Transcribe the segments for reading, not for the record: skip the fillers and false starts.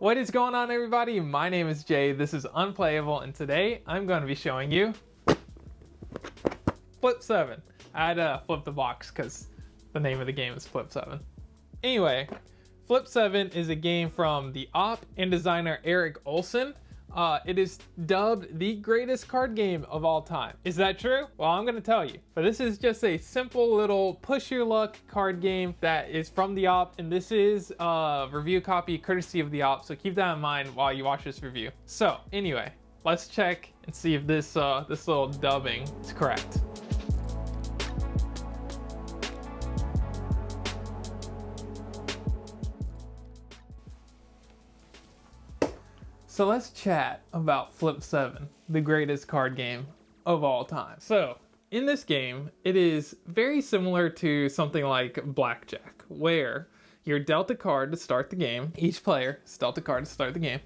What is going on, everybody? My name is Jay, this is Unplayable, and today I'm going to be showing you Flip 7. I had to flip the box because the name of the game is Flip 7. Anyway, Flip 7 is a game from the op and designer Erik Olsen. It is dubbed the greatest card game of all time. Is that true? Well, I'm gonna tell you. But this is just a simple little push your luck card game that is from the op, and this is a review copy courtesy of the op, so keep that in mind while you watch this review. So anyway, let's check and see if this little dubbing is correct. So let's chat about Flip 7, the greatest card game of all time. So in this game, it is very similar to something like Blackjack, where you're dealt a card to start the game. Each player is dealt a card to start the game.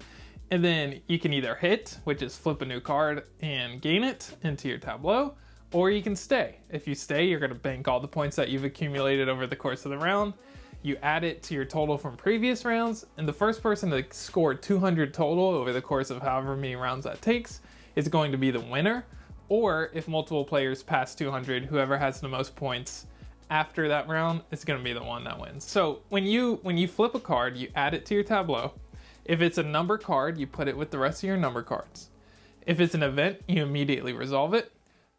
And then you can either hit, which is flip a new card and gain it into your tableau, or you can stay. If you stay, you're gonna bank all the points that you've accumulated over the course of the round. You add it to your total from previous rounds, and the first person to score 200 total over the course of however many rounds that takes is going to be the winner. Or if multiple players pass 200, whoever has the most points after that round is going to be the one that wins. So when you flip a card, you add it to your tableau. If it's a number card, you put it with the rest of your number cards. If it's an event, you immediately resolve it.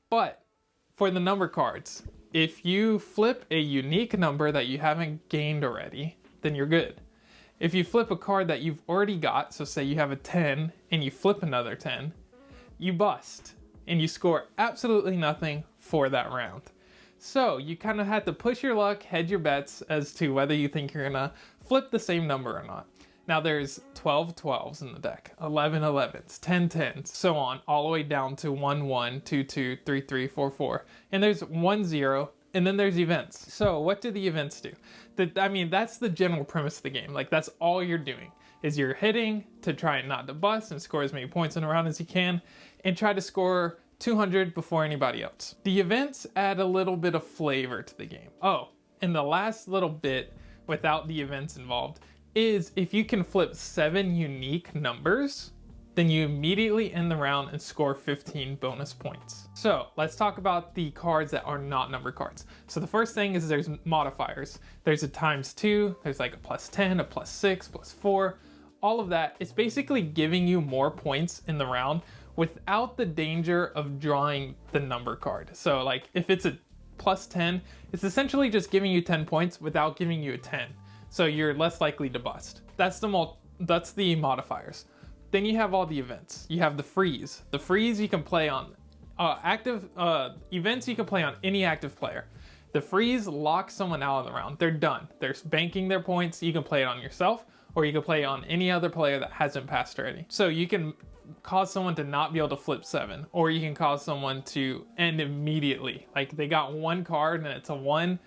But for the number cards, if you flip a unique number that you haven't gained already, then you're good. If you flip a card that you've already got, so say you have a 10 and you flip another 10, you bust and you score absolutely nothing for that round. So you kind of had to push your luck, hedge your bets as to whether you think you're gonna flip the same number or not. Now there's 12 12s in the deck, 11 11s, 10 10s, so on, all the way down to 1 1, 2 2, 3 3, 4 4. And there's 1 0, and then there's events. So what do the events do? That's the general premise of the game. Like, that's all you're doing, is you're hitting to try not to bust and score as many points in a round as you can, and try to score 200 before anybody else. The events add a little bit of flavor to the game. Oh, and the last little bit without the events involved is if you can flip 7 unique numbers, then you immediately end the round and score 15 bonus points. So let's talk about the cards that are not number cards. So the first thing is there's modifiers. There's a ×2, there's like a +10, a +6, +4, all of that. It's basically giving you more points in the round without the danger of drawing the number card. So like if it's a +10, it's essentially just giving you 10 points without giving you a 10. So you're less likely to bust. That's the modifiers. Then you have all the events. You have the freeze. The freeze you can play on events you can play on any active player. The freeze locks someone out of the round. They're done. They're banking their points. You can play it on yourself, or you can play it on any other player that hasn't passed already. So you can cause someone to not be able to flip 7, or you can cause someone to end immediately. Like they got one card and it's a 1,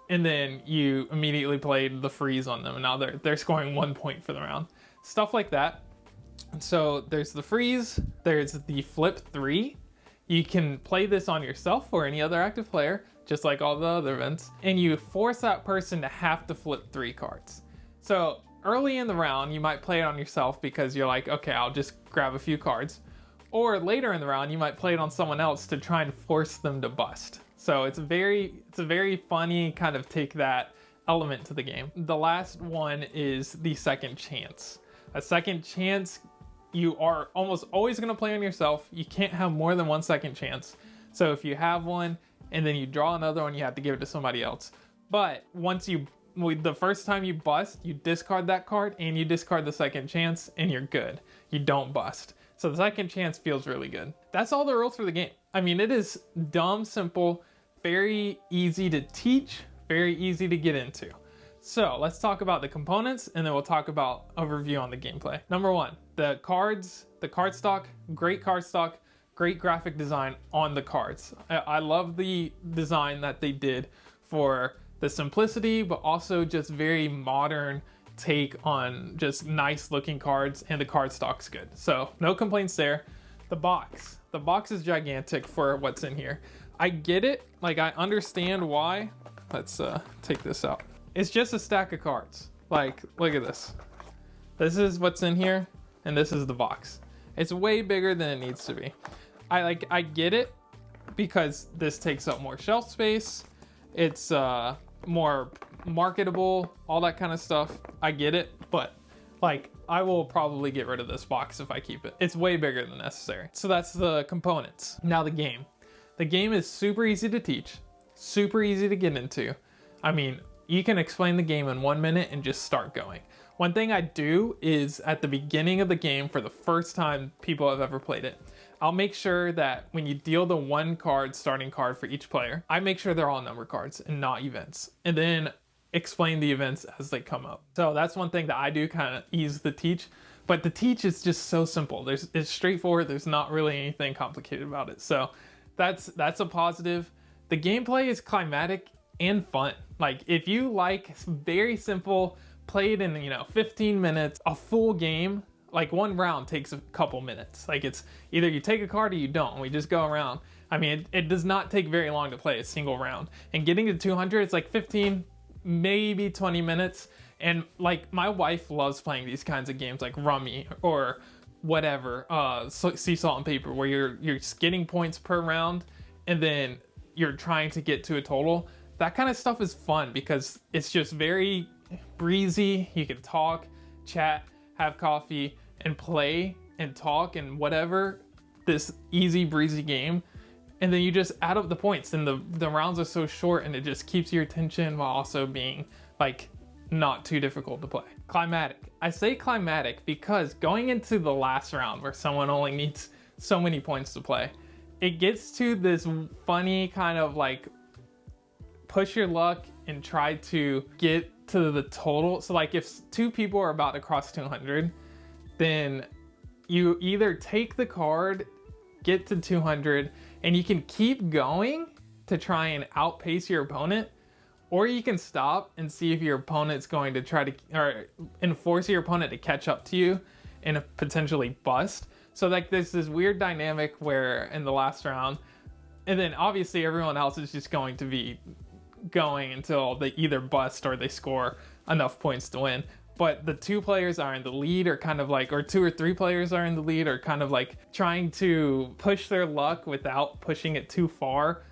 and then you immediately played the freeze on them, and now they're scoring 1 point for the round. Stuff like that. So there's the freeze, there's the flip 3. You can play this on yourself or any other active player, just like all the other events, and you force that person to have to flip 3 cards. So early in the round, you might play it on yourself because you're like, okay, I'll just grab a few cards. Or later in the round, you might play it on someone else to try and force them to bust. So it's a very funny kind of take that element to the game. The last one is the second chance. A second chance, you are almost always going to play on yourself. You can't have more than 1 second chance. So if you have one and then you draw another one, you have to give it to somebody else. But the first time you bust, you discard that card and you discard the second chance and you're good. You don't bust. So the second chance feels really good. That's all the rules for the game. I mean, it is dumb simple, very easy to teach, very easy to get into. So let's talk about the components, and then we'll talk about a review on the gameplay. Number 1, the cards, the card stock, great graphic design on the cards. I love the design that they did for the simplicity, but also just very modern take on just nice looking cards, and the card stock's good. So no complaints there. The box is gigantic for what's in here. I get it, like I understand why. Let's take this out. It's just a stack of cards. Like, look at this. This is what's in here, and this is the box. It's way bigger than it needs to be. I get it because this takes up more shelf space. It's more marketable, all that kind of stuff. I get it, but like I will probably get rid of this box if I keep it. It's way bigger than necessary. So that's the components. Now the game. The game is super easy to teach, super easy to get into. I mean, you can explain the game in 1 minute and just start going. One thing I do is at the beginning of the game, for the first time people have ever played it, I'll make sure that when you deal the one card, starting card for each player, I make sure they're all number cards and not events. And then explain the events as they come up. So that's one thing that I do, kind of ease the teach. But the teach is just so simple. It's straightforward. There's not really anything complicated about it. So that's a positive. The gameplay is climatic and fun. Like if you like very simple, played in 15 minutes, a full game, like one round takes a couple minutes. Like it's either you take a card or you don't. We just go around. I mean, it does not take very long to play a single round. And getting to 200, it's like 15, maybe 20 minutes. And like my wife loves playing these kinds of games like Rummy or whatever, Sea Salt and Paper, where you're getting points per round and then you're trying to get to a total. That kind of stuff is fun because it's just very breezy. You can talk, chat, have coffee, and play and talk and whatever, this easy breezy game. And then you just add up the points, and the rounds are so short, and it just keeps your attention while also being like not too difficult to play. Climatic. I say climatic because going into the last round where someone only needs so many points to play, it gets to this funny kind of like push your luck and try to get to the total. So like if two people are about to cross 200, then you either take the card, get to 200, and you can keep going to try and outpace your opponent, or you can stop and see if your opponent's going to try to, or enforce your opponent to catch up to you and potentially bust. So like there's this weird dynamic where in the last round, and then obviously everyone else is just going to be going until they either bust or they score enough points to win. But the two players are in the lead, or kind of like, or two or three players are in the lead, or kind of like trying to push their luck without pushing it too far.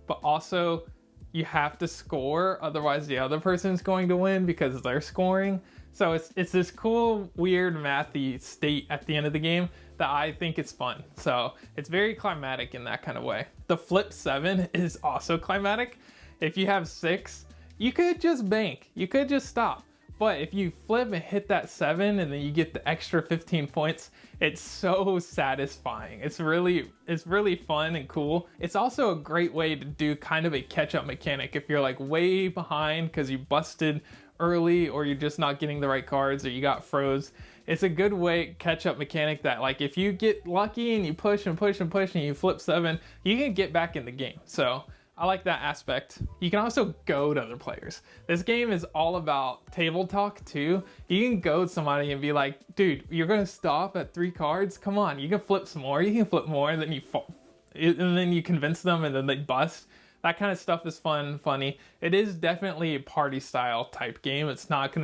But also you have to score, otherwise the other person's going to win because they're scoring. So it's this cool, weird, mathy state at the end of the game that I think is fun. So it's very climatic in that kind of way. The flip 7 is also climatic. If you have 6, you could just bank. You could just stop. But if you flip and hit that 7 and then you get the extra 15 points, it's so satisfying. It's really fun and cool. It's also a great way to do kind of a catch-up mechanic if you're like way behind because you busted early, or you're just not getting the right cards, or you got froze. It's a good way catch-up mechanic that like if you get lucky and you push and push and push and you flip 7, you can get back in the game. So I like that aspect. You can also goad other players. This game is all about table talk too. You can goad somebody and be like, dude, you're gonna stop at 3 cards? Come on, you can flip some more, you can flip more, and then you convince them and then they bust. That kind of stuff is fun, funny. It is definitely a party style type game. It's not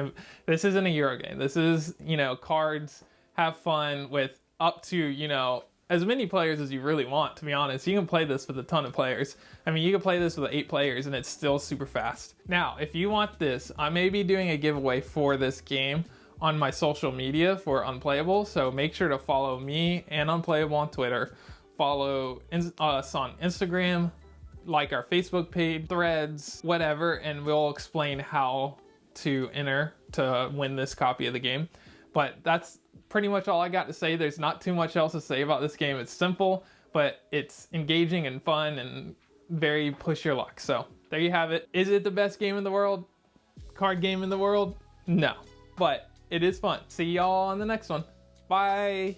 this isn't a Euro game. This is, cards, have fun with up to, as many players as you really want, to be honest. You can play this with a ton of players. I mean, you can play this with 8 players and it's still super fast. Now, if you want this, I may be doing a giveaway for this game on my social media for Unplayable. So make sure to follow me and Unplayable on Twitter. Follow us on Instagram, like our Facebook page, Threads, whatever, and we'll explain how to enter to win this copy of the game. But that's pretty much all I got to say. There's not too much else to say about this game. It's simple, but it's engaging and fun and very push your luck. So there you have it. Is it the best game in the world? Card game in the world? No, but it is fun. See y'all on the next one. Bye.